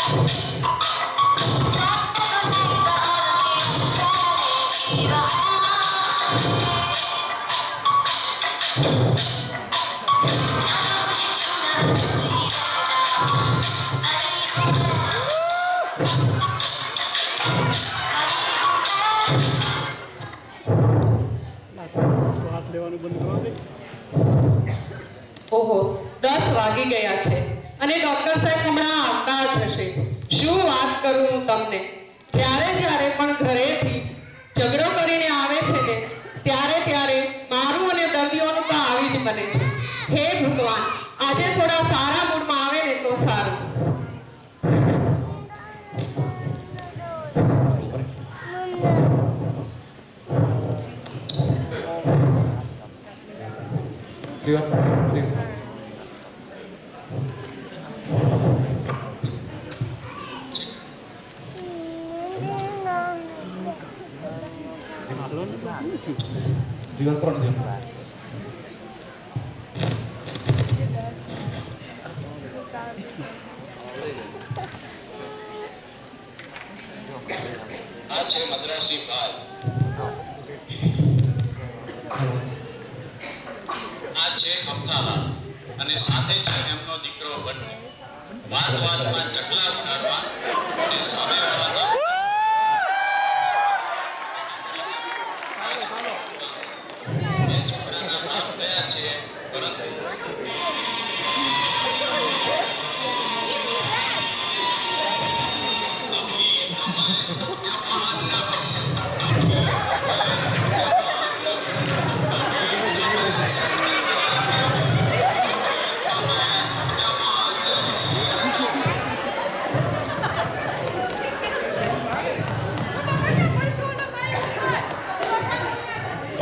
ઓહો 10 વાગી ગયા છે અને ડોક્ટર સાહેબ હમણાં આવતા જ હશે. શું વાત કરું હું તમને, જ્યારે પણ ઘરેથી ઝઘડો કરીને આવે છે ને ત્યારે મારું અને દર્દીઓનું તો આવી જ બને છે. હે ભગવાન, આજે થોડા સારા મૂડમાં આવે ને તો સારું. આ છે મદ્રાસી ભાઈ, આ છે અમથાલાલ અને સાથે છે એમનો દીકરો બંને. વાતમાં ચકલા ઉડાડવા અને સામેવાળાના એ છોકરાના બાપ ગયા છે, પરંતુ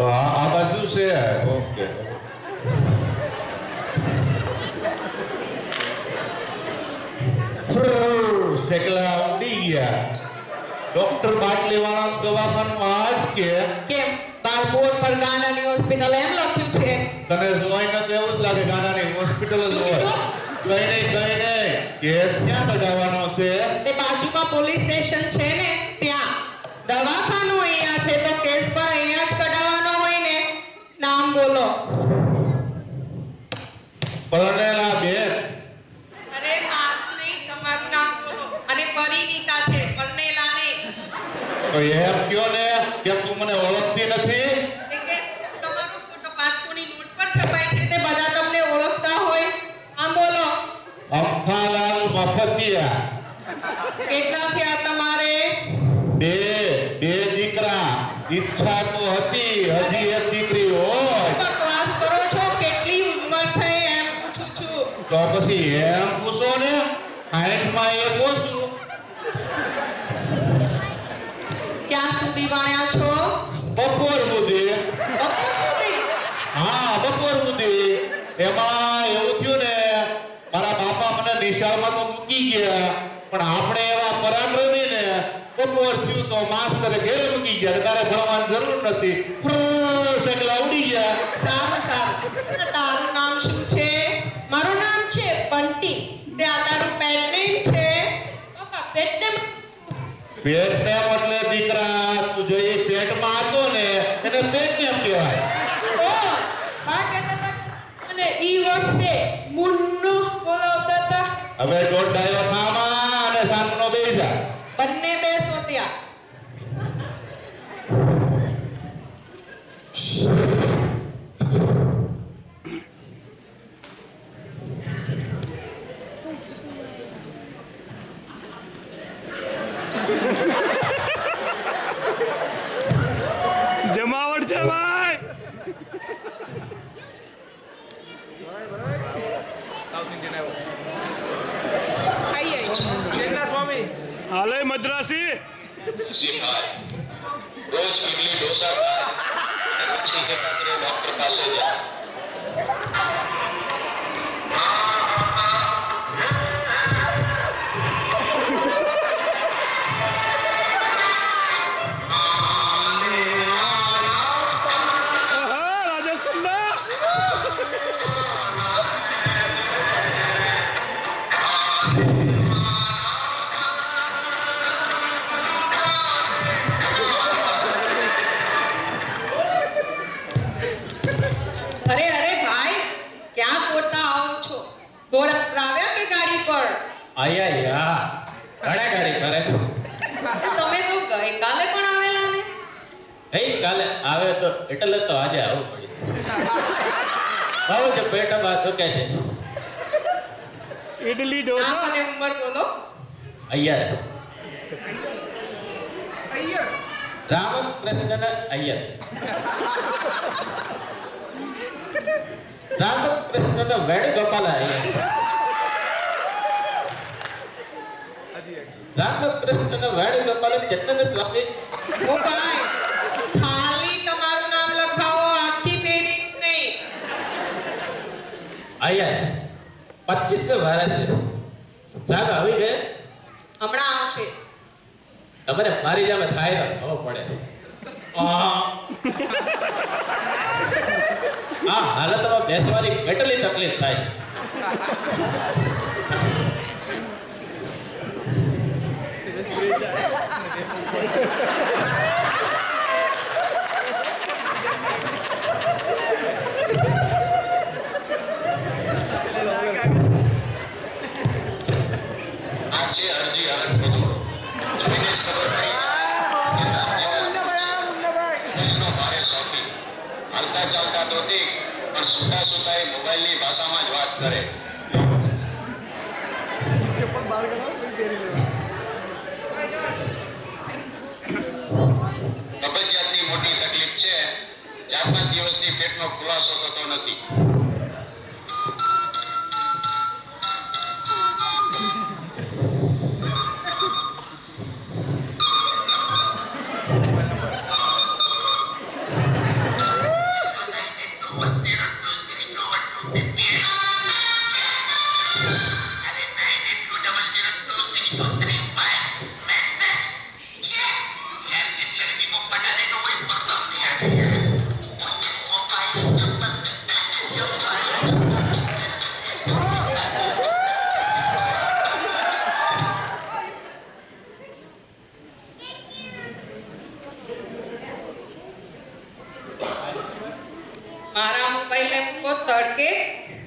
આ બાજુ છે. ઓકે, ઢેકલા ઉડી ગયા. ડોક્ટર બાટલી વાળા દવાખાનામાં આજ કે કેમ બાર બોર્ડ પર ગાનાની હોસ્પિટલ એમ લખ્યું છે? તને જોઈને તો એવું જ લાગે ગાનાની હોસ્પિટલ જ હોય. કઈ નહીં કેસ ક્યાં કઢાવવાનો છે? તે બાજુમાં પોલીસ સ્ટેશન છે ને ત્યાં. દવાખાનું અહીંયા છે તો કેસ પર અહીંયા જ કઢાવવાનો હોય ને. નામ બોલો. પરણેલા બેન. અરે મારું નહીં, તમારું નામ બોલો. અને પરિણીતા છે, પરણેલા નહીં. તો એમ કયો ને કે તું મને ઓળખતી નથી? કે તમારો ફોટો 500 ની નોટ પર છપાય છે તે બધા તમને ઓળખતા હોય. આમ બોલો. અમથાલાલ મફતિયા. કેટલા થયા તમારે? બે દીકરા. ઈચ્છા તો હતી, હજી એક દીકરી હોય. બકવાસ કરો છો. કેટલી ઉંમર થઈ એમ પૂછું છું. તો પછી એમ પૂછો ને, 60 માં એક ઓછું. ક્યાં સુધી ભણ્યા છો? બપોર સુધી. બપોર સુધી? હા, બપોર સુધી. એમાં એવું થયું ને, મારા બાપા મને નિશાળમાં તો મૂકી ગયા, પણ આપણે એવા પરાક્રમી ને બપોર થયું તો માસ્તરે ઘેરે મૂકી ગયા. તારે ભણવાની જરૂર નથી. ઢેકલા ઉડી ગયા. સારું. તારું નામ શું છે? મારું નામ છે બંટી. ત્યાં તારું પેટનેમ છે? પપ્પા પેટને પેટને એટલે દીકરા, તું જે પેટમાં હતો ને એને પેટનેમ કહેવાય. ઓ બા કહેતા હતા અને ઈ વખતે મુન્નુ બોલાવતા હતા. હવે દોડાયો થામા અને સામનો બેસા. બંને બેસો ત્યાં. જમાવટ છે ભાઈ. હાલે મદ્રાસી. સિંહાય રોજ ઇડલી ઢોસા ખાય અને પછી એકાગ્રે ડોક્ટર પાસે જાય. આયા ઘડાઘડી કરે. તમે તો ગઈકાલે પણ આવેલા ને. કાલે આવે તો એટલે તો આજે આવવું પડ્યું. આવું છે પેટમાં દુખે છે. ઇડલી નામ ઢોસા અને ઉંમર બોલો. અય્યર રામકૃષ્ણ અય્યર. રામકૃષ્ણ વેણુગોપાલ અય્યર. રામકૃષ્ણ વેણુગોપાલ ચંદન સ્વામી. ઓ ભાઈ, ખાલી તમારું નામ લખાવો, આખી પેઢી નહીં. અય્યર 25 વર્ષ. સાહેબ આવી ગયે. હમણાં આવશે. તમને મારી જેમ થાય તો ખબર પડે. આ હાલતમાં બેસવાની કેટલી તકલીફ થાય. આ છે અરજી હરખ બધું. જોઈને જ ખબર પડી કે મોબાઈલનો ભારે શોખીન. હાલતા ચાલતા તો ઠીક, પણ સૂતા સૂતા એ મોબાઈલની ભાષામાં જ વાત કરે. કબજિયાતની મોટી તકલીફ છે. 4-5 દિવસથી પેટનો ખુલાસો થતો નથી. મારા મોબાઈલને મૂકો તડકે.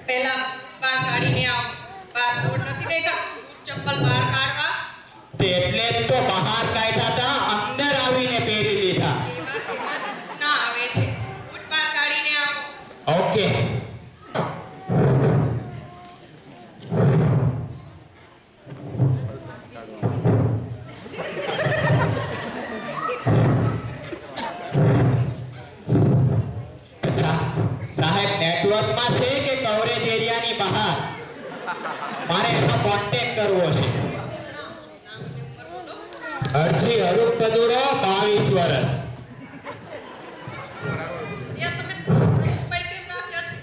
પહેલા બહાર કાઢીને આવો. બહાર બોર્ડ નથી દેખાતું, ચપ્પલ બહાર કાઢવા. એટલે જ તો બહાર કાઢ્યા હતા, અંદર આવીને પહેરી લીધા. એવા ના આવે છે. બૂટ બહાર કાઢીને આવો. ઓકે. અચ્છા, સાહેબ નેટવર્કમાં છે કે કવરેજ એરિયાની બહાર? મારે એનો કોન્ટેક્ટ કરવો છે. અરજી હરુપ પદુરો 22 વર્ષ. યાર, તમે મોબાઈલ કેમ રાખ્યા છે?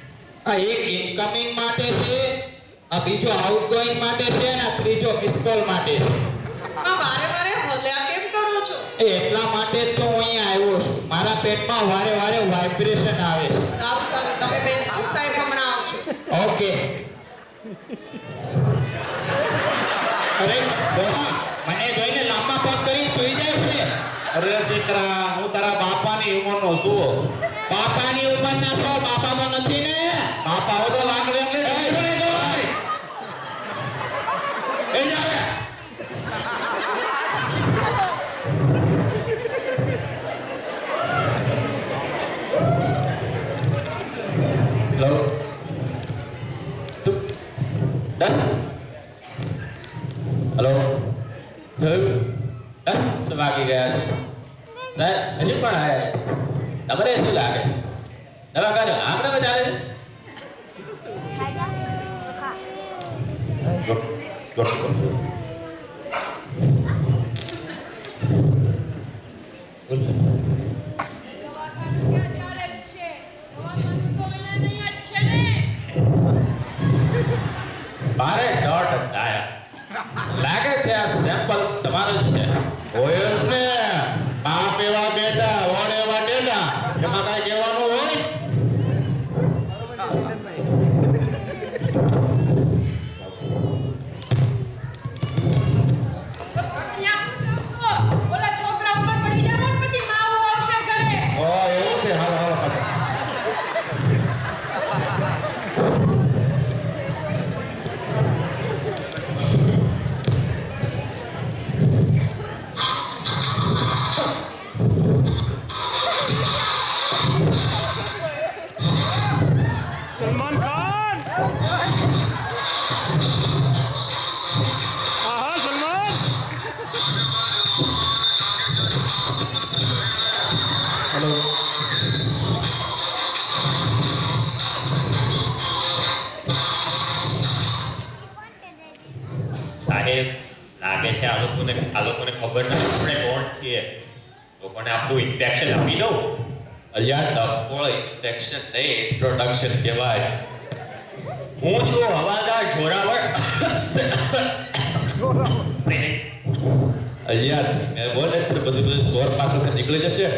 આ એક ઇનકમિંગ માટે છે, આ બીજો આઉટગોઈંગ માટે છે અને આ ત્રીજો મિસ કોલ માટે છે. આ વારે વારે હલ્યા કેમ કરો છો? એ એટલા માટે જ તો હું અહીંયા આવ્યો છું. મારા પેટમાં વારે વારે વાઇબ્રેશન આવે છે. સારું સારું, તમે બેસો, સાહેબ હમણાં આવશે. ઓકે. અરે ડોહા, મને જોઈને લાંબા પગ કરી સૂઈ જાય છે. અરે દીકરા, હું તારા બાપાની ઉંમરનો છું. બાપાની ઉંમરના છો? બાપા તો નથી ને. બાપા હો તો લાકડે એટલે ઢોઈ ઢોઈ. એ જ આવે. હેલો. હેલો. જોયું? 10 વાગી ગયા છે. સાહેબ હજી પણ આયા. તમારે શું લાગે? દવાખાને આંકડામાં ચાલે છે? મારે ડોટ આયા. લાગે છે આ સેમ્પલ તમારું જ છે. હોય જ ને. બાપ એવા બેટા, વડ એવા ડેડા, એમાં કાંઈ કહેવાનું હોય? ઓલા છોકરા ઉપર પડી જાવ પછી માવો આવશે ઘરે. ઓ એવું છે. હાલો હાલો હાલો. સાહેબ લાગે છે આ લોકોને ખબર નથી આપણે કોણ છીએ. લોકોને આપણું ઇન્ટ્રેક્શન આપી દઉં. અહીંયા ડબલ ઇન્ટ્રેક્શન નહીં, ઇન્ટ્રોડક્શન કહેવાય. હું છું હવાલદાર જોરાવર સૈનિક. અહીંયા મેં બોલે એટલે બધું જોર પાછળ નીકળી જશે.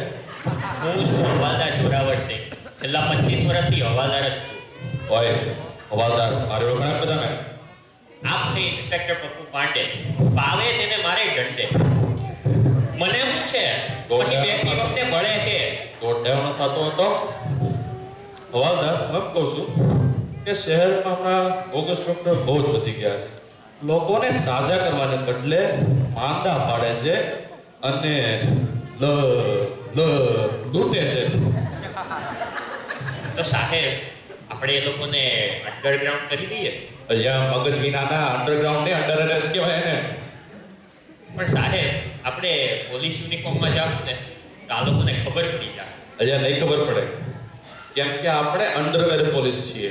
હું છું હવાલદાર જોરાવર સિંહ. છેલ્લા 25 વર્ષથી હવાલદાર જ છું. ઓય હવાલદાર મારે ઘણા બધાને આપ છે ઇન્સ્પેક્ટર પપ્પુ પાંડે. પાવે તેને મારે દંડે. મને શું છે પછી બેઠી વખતે ભળે છે. દોડવાનો થતો હતો. હવાલદાર હું એમ કહું છું કે શહેરમાં હમણાં બોગસ ડોક્ટર બહુ જ વધી ગયા છે. લોકોને સાજા કરવાને બદલે માંદા પાડે છે અને લૂંટે છે. તો સાહેબ આપણે એ લોકોને અંડરગ્રાઉન્ડ કરી દઈએ. અહીંયા મગજ વિનાના અંડરગ્રાઉન્ડ ને અંડર એરેસ્ટ કહેવાય ને. પણ સાહેબ આપણે પોલીસ યુનિફોર્મમાં જાવ ને તો આ લોકોને ખબર પડી જાય. અહીંયા નહીં ખબર પડે કેમ કે આપણે અંડરવેર પોલીસ છીએ.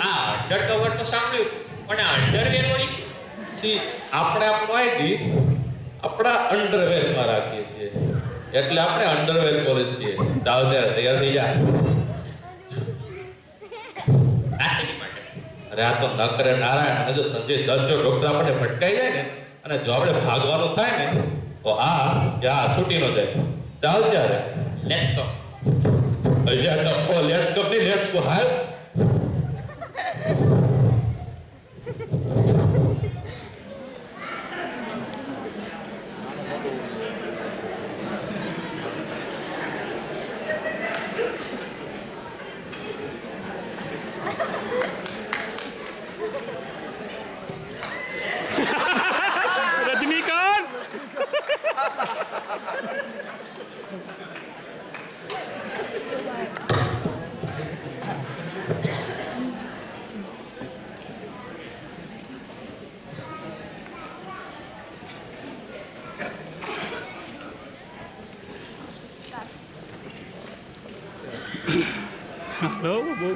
આ અંડરકવર તો સાંભળ્યું પણ આ અંડરવેર વળી શું? સી આપણે આપણું આઈડી આપણા અંડરવેરમાં રાખીએ છીએ એટલે આપણે અંડરવેર પોલીસ છીએ. જાઓ ત્યારે તૈયાર થઈ જા. આ શેની માટે? અરે આ તો ન કરે નારાયણ. અને જો સંજય દત્ત જો ડોક્ટર આપણને ભટકાઈ જાય ને અને જો આપણે ભાગવાનું થાય ને તો આ છૂટી નો જાય. ચાલ ત્યારે લેટ્સ ગો. અહીંયા ડબ્બો લેટ્સ ગો ની લેટ્સ ગો. હાલ રજનીકાંત હેલો બહુ